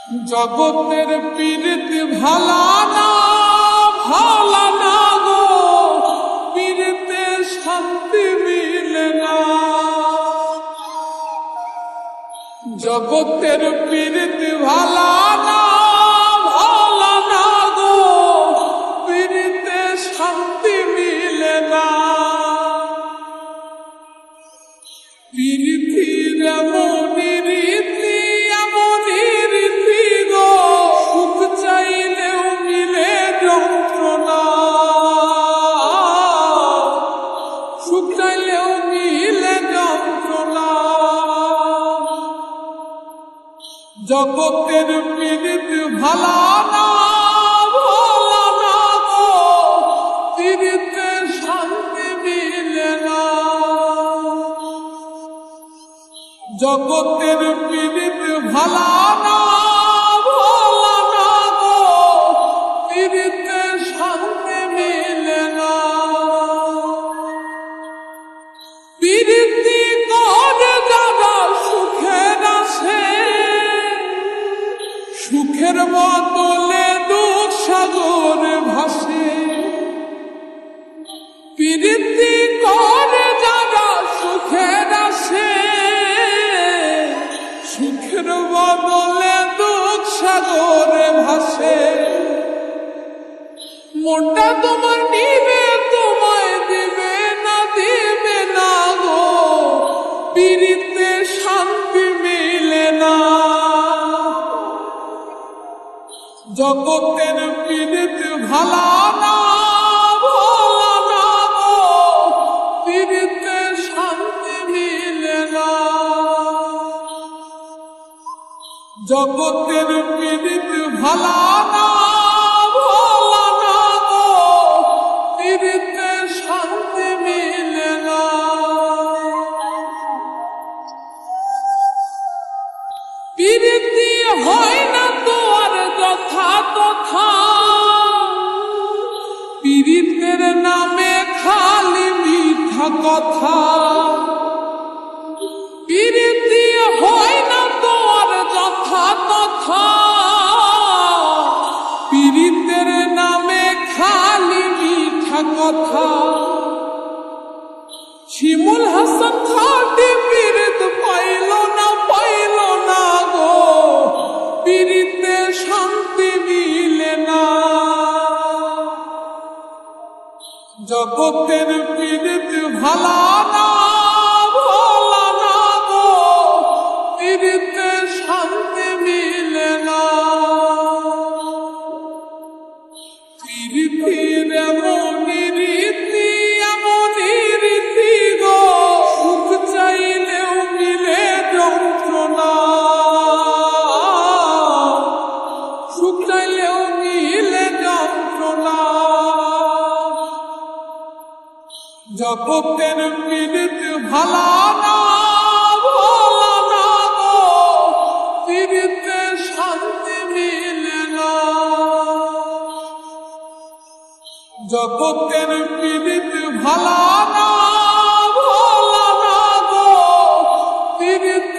জগতের পীড়িত ভালা না গো, পীড়িতে শান্তি মিলে না। জগতের পীড়িত ভালা না গো, পীড়িতে শান্তি মিলে না। পীড়িতির এমনই রীতি গো, সুখ চাইলেও মিলে যন্ত্রণা, সুখ চাইলেও মিলে যন্ত্রণা। জগতের পীড়িত ভালা না গো, পীড়িতে শান্তি মিলে না। জগতের পীড়িত ভালা না গো, পীড়িতে শান্তি মিলে না। পীড়িতি করে যারা সুখের আসে, সুখের বদলে দুঃখ সাগরে ভাসে। পীড়িতি করে যারা সুখের আসে, সুখের বদলে দুঃখ সাগরে ভাসে। মনটা তোমার নিবে, তোমায় দিবে না গো, পীড়িতে শান্তি মিলে না। জগতের পীড়িত ভালা না গো, পীড়িতে শান্তি মিলে না। জগতের পীড়িত ভালা না গো, পীড়িতে শান্তি মিলে না। পীড়িতি হয় না তো আর যথা তথা, পীড়িতের নামে খালি মিথ্যা কথা। পীড়িতি হয় না তো আর যথা তথা, পীড়িতের নামে খালি মিথ্যা কথা। শিমুল হাসান খাটি পীড়িত পাইল না গো, পীড়িতে শান্তি মিলে না। জগতের পীড়িত ভালা না গো, পীড়িতে শান্তি মিলে না। পীড়িতির এমনই রীতি গো, সুখ চাইলেও মিলে যন্ত্রণা, সুখ চাইলেও মিলে যন্ত্রণা। জগতের পীড়িত ভালা না গো, পীড়িতে শান্তি মিলে না। জগতের পীড়িত ভালা না গো, পীড়িতে